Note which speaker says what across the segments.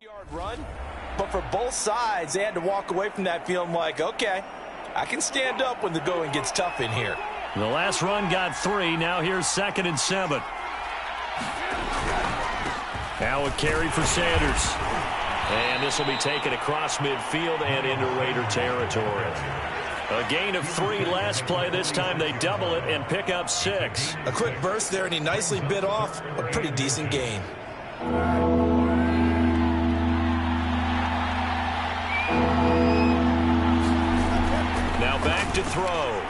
Speaker 1: 3-yard run, but for both sides, they had to walk away from that feeling like, okay, I can stand up when the going gets tough in here.
Speaker 2: The last run got 3. Now here's 2nd and 7. Now a carry for Sanders. And this will be taken across midfield and into Raider territory. A gain of 3 last play. This time they double it and pick up 6.
Speaker 1: A quick burst there, and he nicely bit off a pretty decent gain.
Speaker 2: Now back to throw.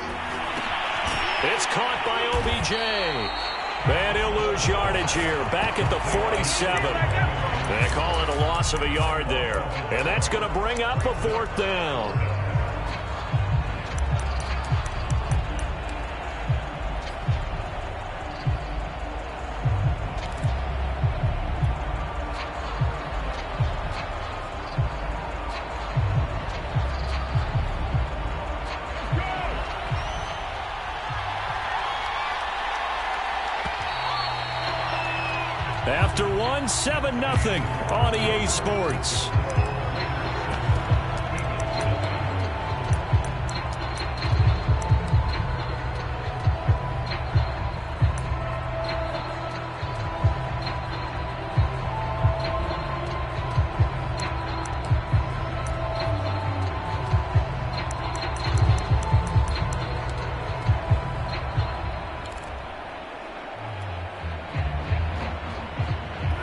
Speaker 2: It's caught by OBJ. And he'll lose yardage here. Back at the 47. They call it a loss of a yard there. And that's going to bring up a 4th down. After 1, 7-0 on EA Sports.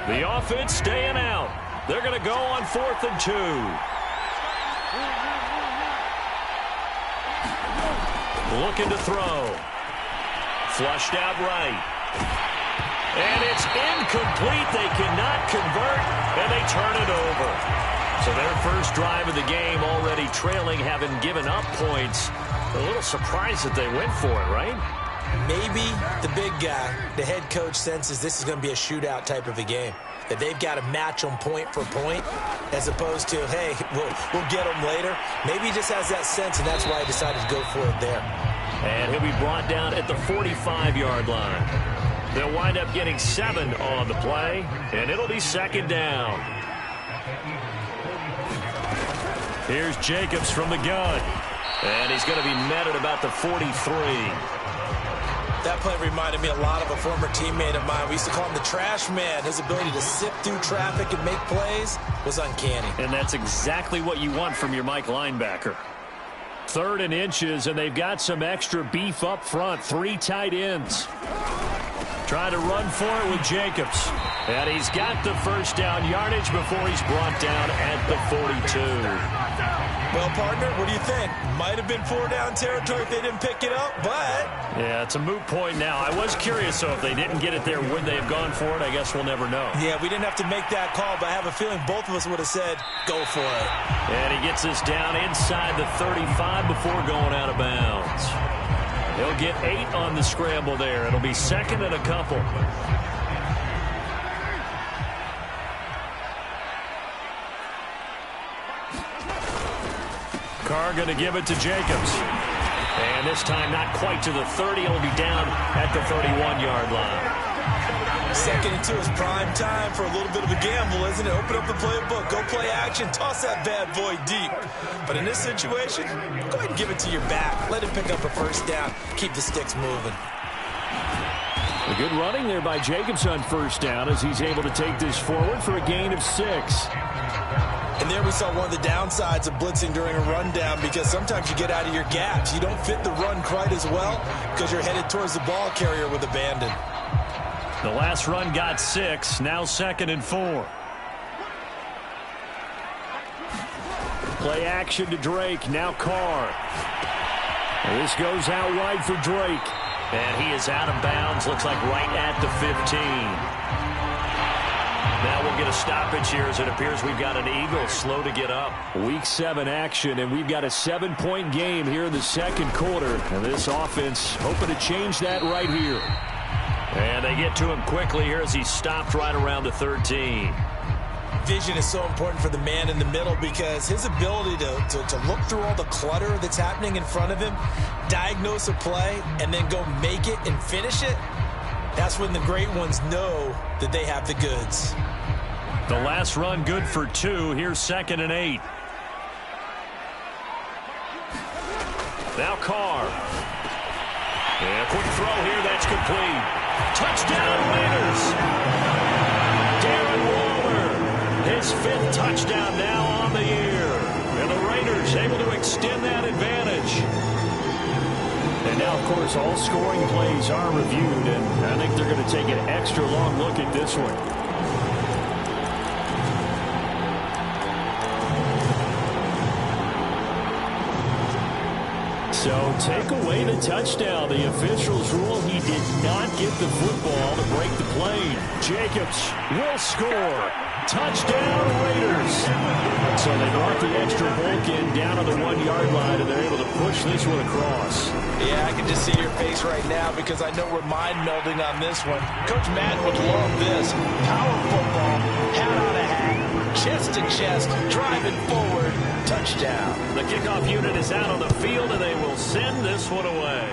Speaker 2: The offense staying out. They're going to go on 4th and 2. Looking to throw. Flushed out right. And it's incomplete. They cannot convert, and they turn it over. So their first drive of the game already trailing, having given up points. A little surprised that they went for it, right?
Speaker 1: Maybe the big guy, the head coach, senses this is going to be a shootout type of a game. That they've got to match them point for point as opposed to, hey, we'll get them later. Maybe he just has that sense, and that's why he decided to go for it there.
Speaker 2: And he'll be brought down at the 45-yard line. They'll wind up getting 7 on the play, and it'll be 2nd down. Here's Jacobs from the gun. And he's going to be met at about the 43.
Speaker 1: That play reminded me a lot of a former teammate of mine. We used to call him the trash man. His ability to sift through traffic and make plays was uncanny.
Speaker 2: And that's exactly what you want from your Mike linebacker. 3rd and inches, and they've got some extra beef up front. 3 tight ends. Trying to run for it with Jacobs. And he's got the first down yardage before he's brought down at the 42.
Speaker 1: Well, partner, what do you think? Might have been 4-down territory if they didn't pick it up, but...
Speaker 2: Yeah, it's a moot point now. I was curious, so if they didn't get it there, would they have gone for it? I guess we'll never know.
Speaker 1: Yeah, we didn't have to make that call, but I have a feeling both of us would have said, go for it.
Speaker 2: And he gets us down inside the 35 before going out of bounds. He'll get 8 on the scramble there. It'll be 2nd and a couple. Carr going to give it to Jacobs. And this time not quite to the 30. He'll be down at the 31-yard line.
Speaker 1: 2nd and 2 is prime time for a little bit of a gamble, isn't it? Open up the playbook, go play action, toss that bad boy deep. But in this situation, go ahead and give it to your back. Let him pick up a first down. Keep the sticks moving.
Speaker 2: A good running there by Jacobs on first down as he's able to take this forward for a gain of 6.
Speaker 1: And there we saw one of the downsides of blitzing during a rundown, because sometimes you get out of your gaps. You don't fit the run quite as well because you're headed towards the ball carrier with abandon.
Speaker 2: The last run got 6. Now 2nd and 4. Play action to Drake. Now Carr. This goes out wide for Drake. And he is out of bounds. Looks like right at the 15. Now we'll get a stoppage here as it appears we've got an Eagle slow to get up. Week 7 action, and we've got a 7-point game here in the 2nd quarter. And this offense hoping to change that right here. And they get to him quickly here as he's stopped right around the 13.
Speaker 1: Vision is so important for the man in the middle, because his ability to look through all the clutter that's happening in front of him, diagnose a play, and then go make it and finish it, that's when the great ones know that they have the goods.
Speaker 2: The last run good for 2. Here's 2nd and 8. Now Carr. And a quick throw here. That's complete. Touchdown, Raiders. Darren Waller. His 5th touchdown now on the year. And the Raiders able to extend that advantage. And now, of course, all scoring plays are reviewed. And I think they're going to take an extra long look at this one. So take away the touchdown. The officials rule he did not get the football to break the play. Jacobs will score. Touchdown, Raiders. So they brought the extra bulk in down on the 1-yard line, and they're able to push this one across.
Speaker 1: Yeah, I can just see your face right now because I know we're mind-melding on this one. Coach Madden would love this. Power football, hat on a hat, chest to chest, driving forward, touchdown.
Speaker 2: The kickoff unit is out on the field, and they will send this one away.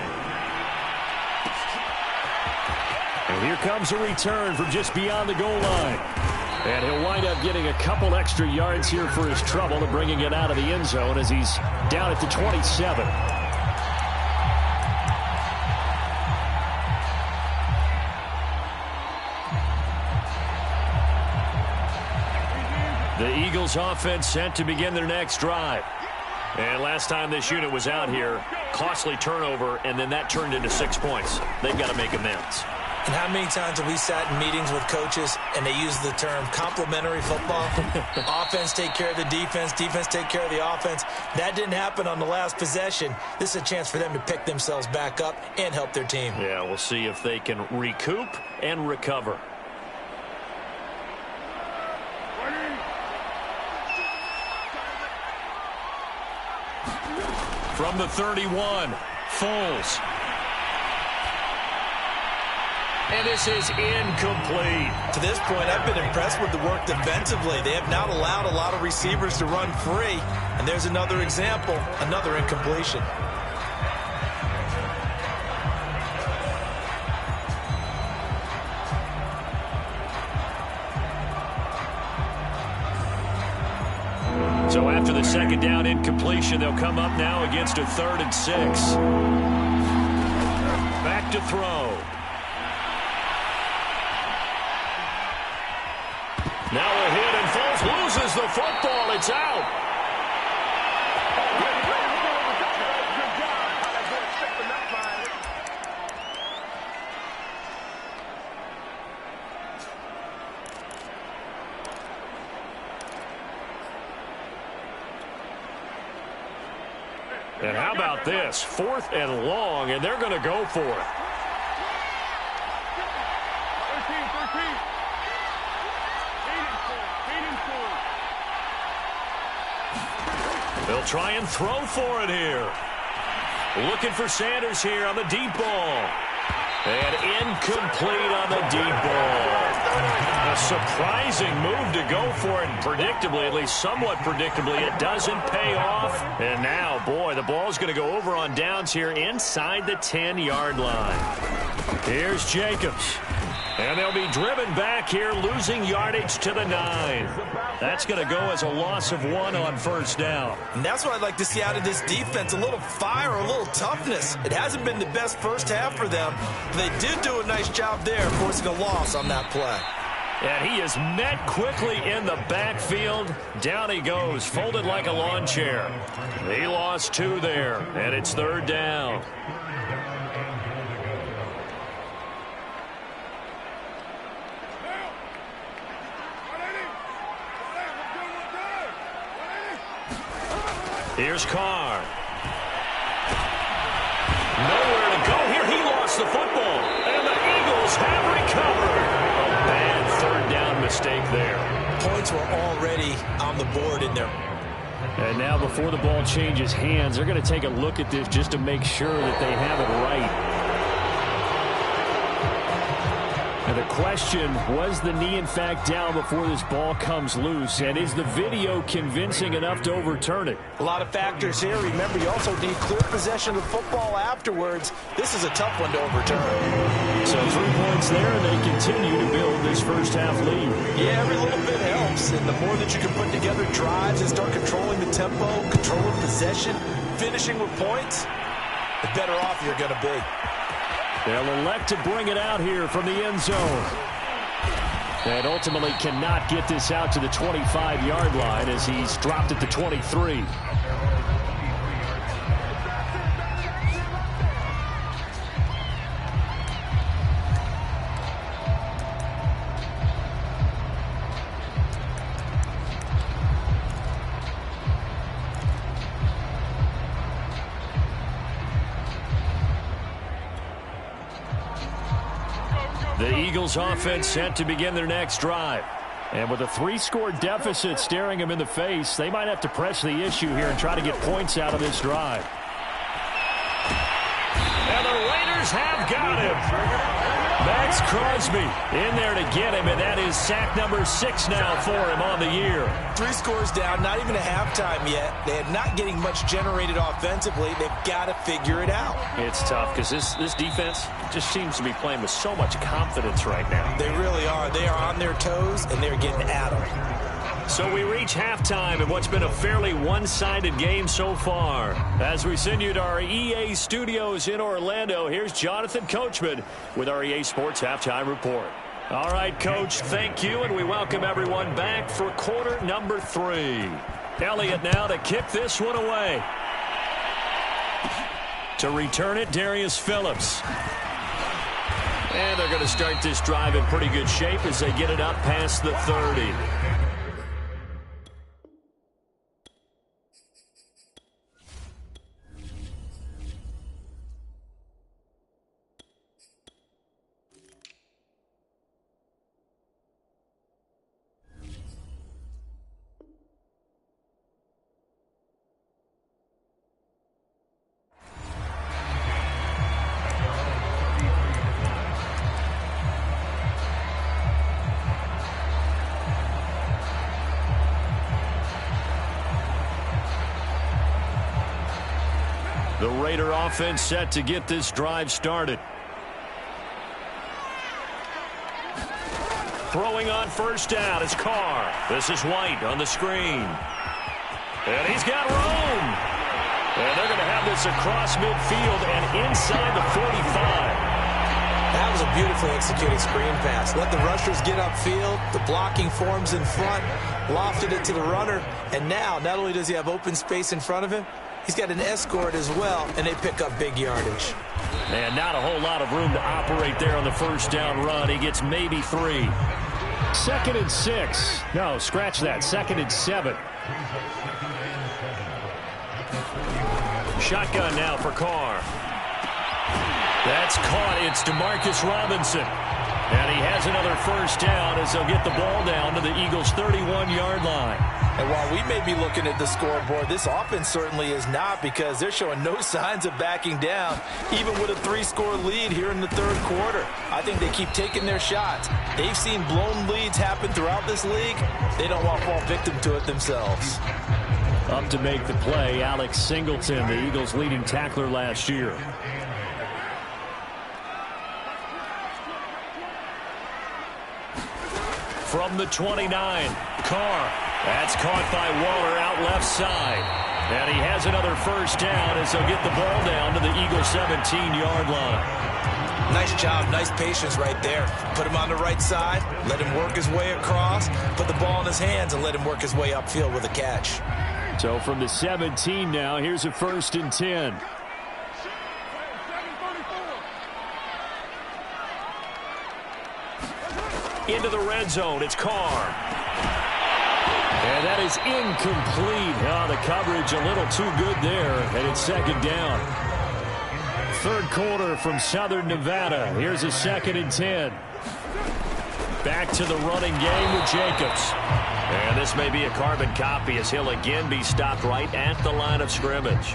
Speaker 2: And here comes a return from just beyond the goal line. And he'll wind up getting a couple extra yards here for his trouble and bringing it out of the end zone as he's down at the 27. The Eagles offense set to begin their next drive. And last time this unit was out here, costly turnover, and then that turned into 6 points. They've got to make amends.
Speaker 1: And how many times have we sat in meetings with coaches and they use the term complementary football? Offense take care of the defense, defense take care of the offense. That didn't happen on the last possession. This is a chance for them to pick themselves back up and help their team.
Speaker 2: Yeah, we'll see if they can recoup and recover. From the 31, Foles. And this is incomplete.
Speaker 1: To this point, I've been impressed with the work defensively. They have not allowed a lot of receivers to run free. And there's another example, another incompletion.
Speaker 2: So after the second down incompletion, they'll come up now against a 3rd and 6. Back to throw. Now a hit, and Foles loses the football. It's out. And how about this? 4th and long, and they're going to go for it. 13. They'll try and throw for it here. Looking for Sanders here on the deep ball. And incomplete on the deep ball. A surprising move to go for it. Predictably, at least somewhat predictably, it doesn't pay off. And now, boy, the ball's going to go over on downs here inside the 10-yard line. Here's Jacobs. And they'll be driven back here, losing yardage to the 9. That's going to go as a loss of 1 on 1st down.
Speaker 1: And that's what I'd like to see out of this defense, a little fire, a little toughness. It hasn't been the best first half for them. They did do a nice job there, forcing a loss on that play.
Speaker 2: And he is met quickly in the backfield. Down he goes, folded like a lawn chair. He lost 2 there, and it's 3rd down. Here's Carr. Nowhere to go here. He lost the football. And the Eagles have recovered. A bad 3rd down mistake there.
Speaker 1: Points were already on the board in there.
Speaker 2: And now before the ball changes hands, they're going to take a look at this just to make sure that they have it right. And the question, was the knee in fact down before this ball comes loose? And is the video convincing enough to overturn it?
Speaker 1: A lot of factors here. Remember, you also need clear possession of the football afterwards. This is a tough one to overturn.
Speaker 2: So 3 points there, and they continue to build this first-half lead.
Speaker 1: Yeah, every little bit helps, and the more that you can put together drives and start controlling the tempo, controlling possession, finishing with points, the better off you're going to be.
Speaker 2: They'll elect to bring it out here from the end zone. And ultimately cannot get this out to the 25-yard line as he's dropped at the 23. The Eagles offense set to begin their next drive. And with a 3-score deficit staring them in the face, they might have to press the issue here and try to get points out of this drive. And the Raiders have got him. Max Crosby in there to get him, and that is sack number 6 now for him on the year.
Speaker 1: 3 scores down, not even a halftime yet. They're not getting much generated offensively. They've got to figure it out.
Speaker 2: It's tough because this defense just seems to be playing with so much confidence right now.
Speaker 1: They really are. They are on their toes, and they're getting at them.
Speaker 2: So we reach halftime in what's been a fairly one-sided game so far. As we send you to our EA studios in Orlando, here's Jonathan Coachman with our EA Sports Halftime Report. All right, Coach, thank you, and we welcome everyone back for quarter number 3. Elliott now to kick this one away. To return it, Darius Phillips. And they're going to start this drive in pretty good shape as they get it up past the 30. The Raider offense set to get this drive started. Throwing on first down is Carr. This is White on the screen. And he's got room. And they're going to have this across midfield and inside the 45.
Speaker 1: That was a beautifully executed screen pass. Let the rushers get upfield. The blocking forms in front. Lofted it to the runner. And now, not only does he have open space in front of him, he's got an escort as well, and they pick up big yardage.
Speaker 2: And not a whole lot of room to operate there on the first down run. He gets maybe 3. 2nd and 6. No, scratch that. 2nd and 7. Shotgun now for Carr. That's caught. It's Demarcus Robinson. And he has another first down as they'll get the ball down to the Eagles' 31-yard line.
Speaker 1: And while we may be looking at the scoreboard, this offense certainly is not, because they're showing no signs of backing down, even with a 3-score lead here in the third quarter. I think they keep taking their shots. They've seen blown leads happen throughout this league. They don't want to fall victim to it themselves.
Speaker 2: Up to make the play, Alex Singleton, the Eagles' leading tackler last year. From the 29, Carr. That's caught by Waller out left side. And he has another first down as they'll get the ball down to the Eagles' 17-yard line.
Speaker 1: Nice job, nice patience right there. Put him on the right side, let him work his way across, put the ball in his hands, and let him work his way upfield with a catch.
Speaker 2: So from the 17 now, here's a 1st and 10. Into the red zone, it's Carr. And that is incomplete. Oh, the coverage a little too good there, and it's 2nd down. 3rd quarter from Southern Nevada. Here's a 2nd and 10. Back to the running game with Jacobs. And this may be a carbon copy as he'll again be stopped right at the line of scrimmage.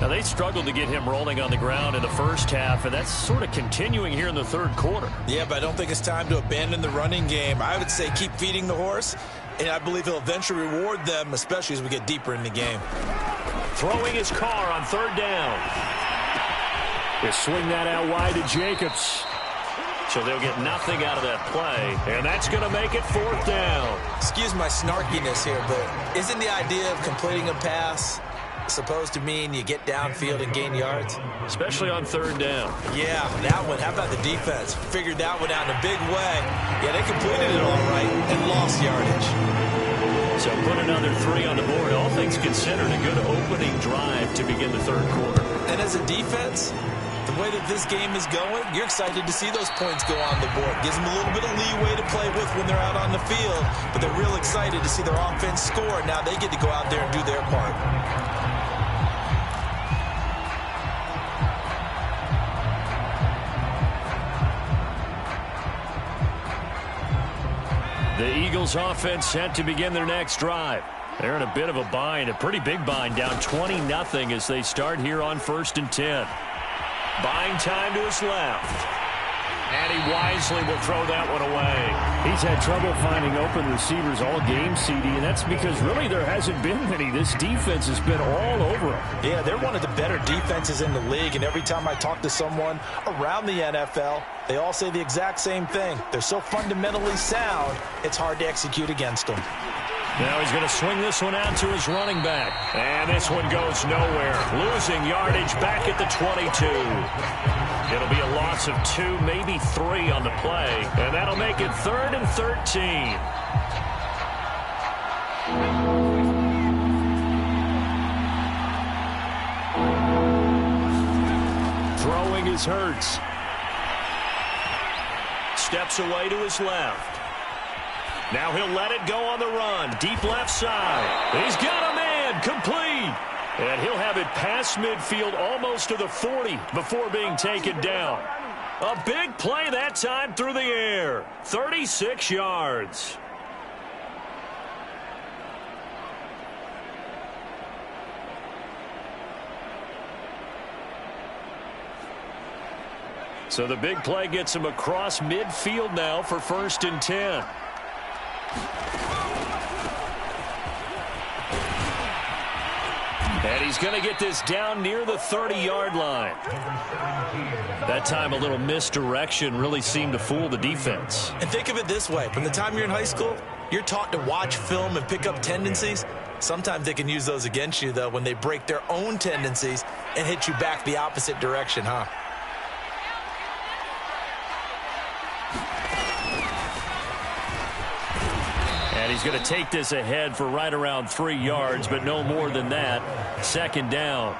Speaker 2: Now, they struggled to get him rolling on the ground in the first half, and that's sort of continuing here in the 3rd quarter.
Speaker 1: Yeah, but I don't think it's time to abandon the running game. I would say keep feeding the horse, and I believe he'll eventually reward them, especially as we get deeper in the game.
Speaker 2: Throwing his Carr on 3rd down. They swing that out wide to Jacobs. So they'll get nothing out of that play, and that's going to make it 4th down.
Speaker 1: Excuse my snarkiness here, but isn't the idea of completing a pass supposed to mean you get downfield and gain yards?
Speaker 2: Especially on 3rd down.
Speaker 1: Yeah, that one. How about the defense? Figured that one out in a big way. Yeah, they completed it all right and lost yardage.
Speaker 2: So put another 3 on the board. All things considered, a good opening drive to begin the 3rd quarter.
Speaker 1: And as a defense, the way that this game is going, you're excited to see those points go on the board. Gives them a little bit of leeway to play with when they're out on the field, but they're real excited to see their offense score. Now they get to go out there and do their part.
Speaker 2: The Eagles offense set to begin their next drive. They're in a bit of a bind, a pretty big bind, down 20-0 as they start here on 1st and 10. Buying time to his left. And he wisely will throw that one away.
Speaker 3: He's had trouble finding open receivers all game, CD, and that's because really there hasn't been many. This defense has been all over him.
Speaker 1: Yeah, they're one of the better defenses in the league, and every time I talk to someone around the NFL, they all say the exact same thing. They're so fundamentally sound, it's hard to execute against them.
Speaker 2: Now he's going to swing this one out to his running back. And this one goes nowhere. Losing yardage back at the 22. It'll be a loss of 2, maybe 3 on the play. And that'll make it 3rd and 13.
Speaker 3: Throwing is Hurts.
Speaker 2: Steps away to his left. Now he'll let it go on the run. Deep left side. He's got a man. Complete. And he'll have it past midfield almost to the 40 before being taken down. A big play that time through the air. 36 yards. So the big play gets him across midfield now for 1st and 10. And he's going to get this down near the 30-yard line. That time a little misdirection really seemed to fool the defense.
Speaker 1: And think of it this way. From the time you're in high school, you're taught to watch film and pick up tendencies. Sometimes they can use those against you, though, when they break their own tendencies and hit you back the opposite direction, huh?
Speaker 2: And he's going to take this ahead for right around 3 yards, but no more than that. 2nd down.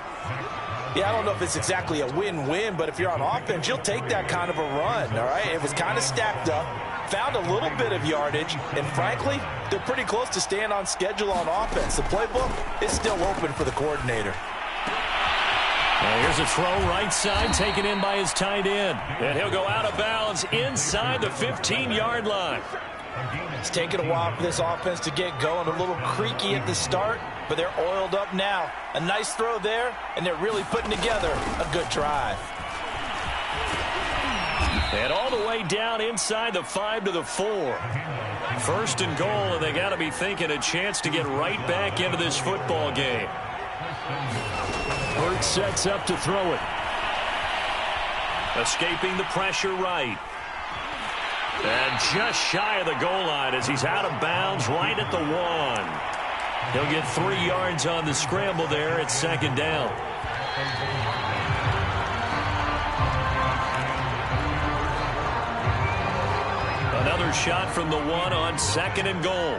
Speaker 1: Yeah, I don't know if it's exactly a win-win, but if you're on offense, you'll take that kind of a run, all right? It was kind of stacked up, found a little bit of yardage, and frankly, they're pretty close to staying on schedule on offense. The playbook is still open for the coordinator.
Speaker 2: Now here's a throw right side taken in by his tight end. And he'll go out of bounds inside the 15-yard line.
Speaker 1: It's taken a while for this offense to get going. A little creaky at the start, but they're oiled up now. A nice throw there, and they're really putting together a good drive.
Speaker 2: And all the way down inside the 5 to the 4. 1st and goal, and they got to be thinking a chance to get right back into this football game.
Speaker 3: Hurts sets up to throw it.
Speaker 2: Escaping the pressure right. And just shy of the goal line as he's out of bounds right at the 1. He'll get 3 yards on the scramble there at 2nd down. Another shot from the 1 on 2nd and goal.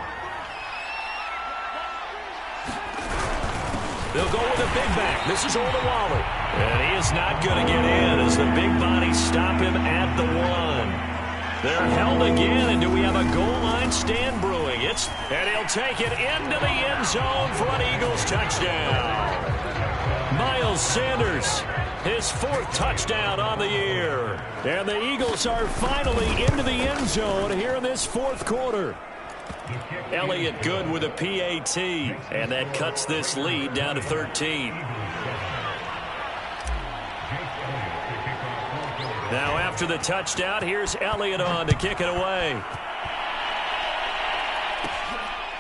Speaker 2: They'll go with a big back. This is Olawale. And he is not going to get in as the big bodies stop him at the 1. They're held again, and do we have a goal line stand brewing? And he'll take it into the end zone for an Eagles touchdown. Miles Sanders, his 4th touchdown on the year.
Speaker 3: And the Eagles are finally into the end zone here in this 4th quarter.
Speaker 2: Elliott good with a PAT, and that cuts this lead down to 13. Now after the touchdown, here's Elliott on to kick it away.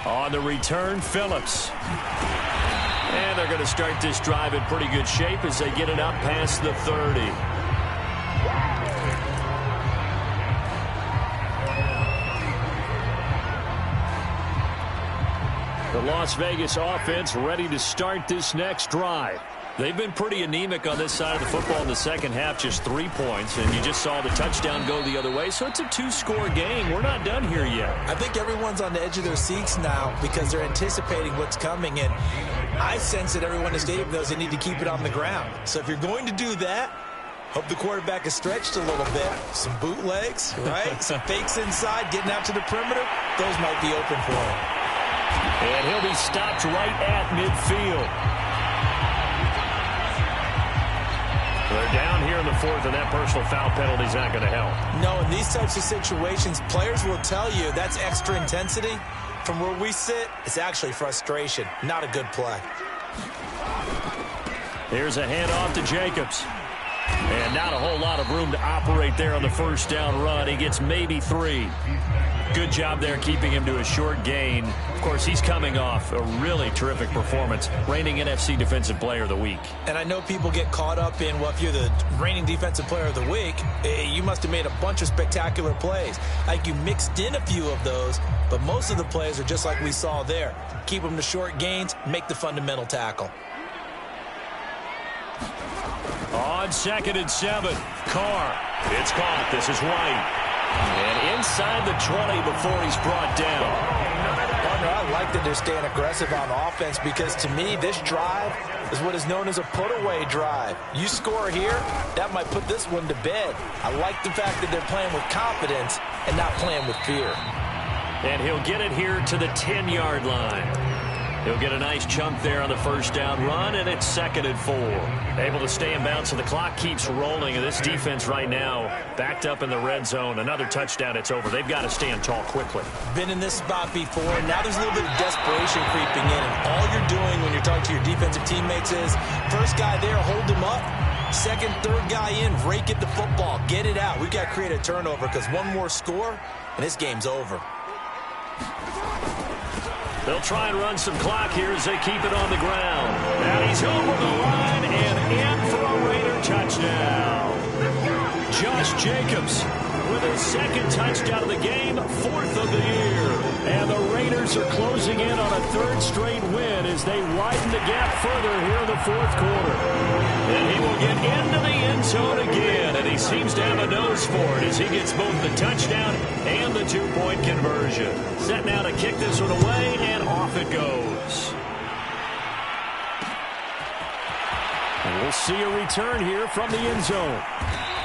Speaker 2: On the return, Phillips. And they're going to start this drive in pretty good shape as they get it up past the 30.
Speaker 3: Las Vegas offense ready to start this next drive.
Speaker 2: They've been pretty anemic on this side of the football in the second half, just 3 points, and you just saw the touchdown go the other way, so it's a 2-score game. We're not done here yet.
Speaker 1: I think everyone's on the edge of their seats now because they're anticipating what's coming, and I sense that everyone in the stadium knows they need to keep it on the ground. So if you're going to do that, hope the quarterback is stretched a little bit. Some bootlegs, right? Some fakes inside, getting out to the perimeter. Those might be open for him.
Speaker 2: And he'll be stopped right at midfield. They're down here in the fourth, and that personal foul penalty is not going to help.
Speaker 1: No, in these types of situations, players will tell you that's extra intensity. From where we sit, it's actually frustration. Not a good play.
Speaker 2: Here's a handoff to Jacobs. And not a whole lot of room to operate there on the first down run. He gets maybe 3. Good job there keeping him to a short gain. Of course, he's coming off a really terrific performance, reigning NFC Defensive Player of the Week.
Speaker 1: And I know people get caught up in, well, if you're the reigning Defensive Player of the Week, you must have made a bunch of spectacular plays. Like you mixed in a few of those, but most of the plays are just like we saw there. Keep them to short gains, make the fundamental tackle.
Speaker 2: On 2nd and 7, Carr. It's caught. This is White. And inside the 20 before he's brought down.
Speaker 1: Partner, I like that they're staying aggressive on offense because to me, this drive is what is known as a put-away drive. You score here, that might put this one to bed. I like the fact that they're playing with confidence and not playing with fear.
Speaker 2: And he'll get it here to the 10-yard line. He'll get a nice chunk there on the first down run, and it's 2nd and 4. Able to stay in bounds, so the clock keeps rolling. And this defense right now backed up in the red zone. Another touchdown, it's over. They've got to stand tall quickly.
Speaker 1: Been in this spot before. Now there's a little bit of desperation creeping in. And all you're doing when you're talking to your defensive teammates is, first guy there, hold him up. Second, third guy in, rake at the football. Get it out. We've got to create a turnover because one more score, and this game's over.
Speaker 2: They'll try and run some clock here as they keep it on the ground. And he's over the line and in for a Raider touchdown. Josh Jacobs with his 2nd touchdown of the game, 4th of the year. And the Raiders are closing in on a 3rd straight win as they widen the gap further here in the 4th quarter. And he will get into the end zone again, and he seems to have a nose for it as he gets both the touchdown and the 2-point conversion. Set now to kick this one away, and off it goes.
Speaker 3: And we'll see a return here from the end zone.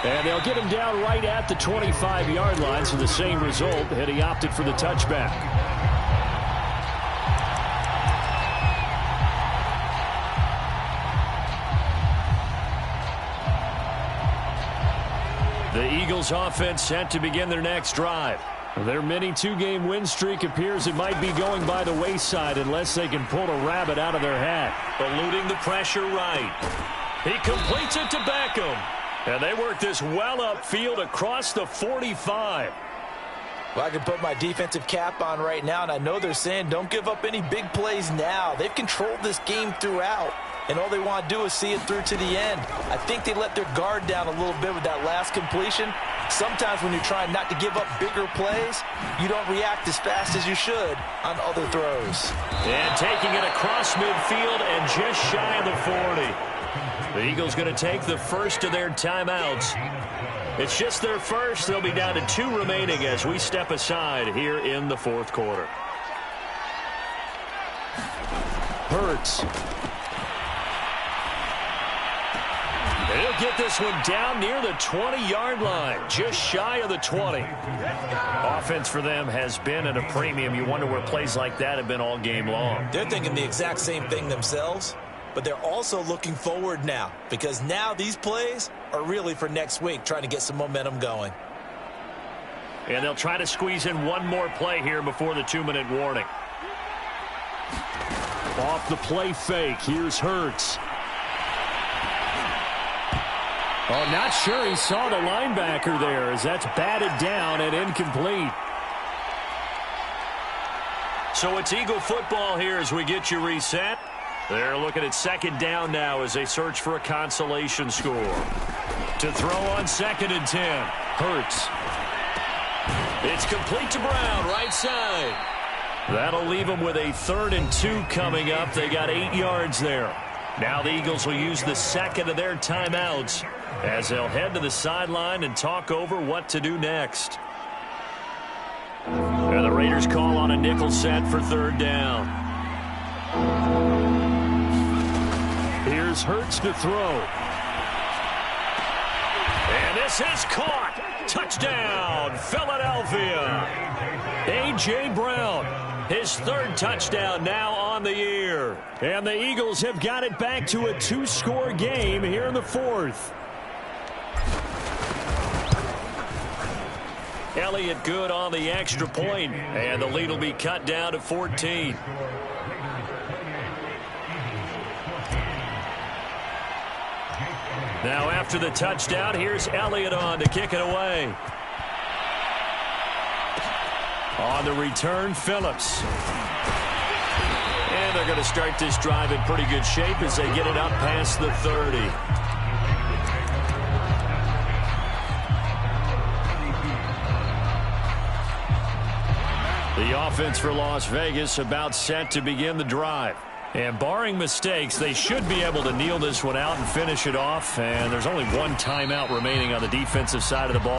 Speaker 3: And they'll get him down right at the 25-yard line, so the same result, and he opted for the touchback.
Speaker 2: The Eagles offense set to begin their next drive.
Speaker 3: Their mini 2-game win streak appears it might be going by the wayside unless they can pull a rabbit out of their hat.
Speaker 2: Eluding the pressure right. He completes it to Beckham. And they work this well upfield across the 45.
Speaker 1: Well, I can put my defensive cap on right now, and I know they're saying don't give up any big plays now. They've controlled this game throughout, and all they want to do is see it through to the end. I think they let their guard down a little bit with that last completion. Sometimes when you're trying not to give up bigger plays, you don't react as fast as you should on other throws.
Speaker 2: And taking it across midfield and just shy of the 40. The Eagles going to take the first of their timeouts. It's just their first. They'll be down to 2 remaining as we step aside here in the 4th quarter.
Speaker 3: Hurts.
Speaker 2: He'll get this one down near the 20-yard line, just shy of the 20. Offense for them has been at a premium. You wonder where plays like that have been all game long.
Speaker 1: They're thinking the exact same thing themselves, but they're also looking forward now because now these plays are really for next week, trying to get some momentum going.
Speaker 2: And they'll try to squeeze in one more play here before the 2-minute warning.
Speaker 3: Off the play fake, here's Hurts. Oh, not sure he saw the linebacker there as that's batted down and incomplete.
Speaker 2: So it's Eagle football here as we get you reset. They're looking at 2nd down now as they search for a consolation score. To throw on 2nd and 10.
Speaker 3: Hurts.
Speaker 2: It's complete to Brown, right side. That'll leave them with a 3rd and 2 coming up. They got 8 yards there. Now the Eagles will use the second of their timeouts as they'll head to the sideline and talk over what to do next. And the Raiders call on a nickel set for 3rd down.
Speaker 3: Here's Hurts to throw.
Speaker 2: And this is caught. Touchdown, Philadelphia. A.J. Brown, his 3rd touchdown now on the year.
Speaker 3: And the Eagles have got it back to a 2-score game here in the 4th.
Speaker 2: Elliott good on the extra point, and the lead will be cut down to 14. Now after the touchdown, here's Elliott on to kick it away. On the return, Phillips. And they're going to start this drive in pretty good shape as they get it up past the 30. The offense for Las Vegas about set to begin the drive. And barring mistakes, they should be able to kneel this one out and finish it off. And there's only one timeout remaining on the defensive side of the ball.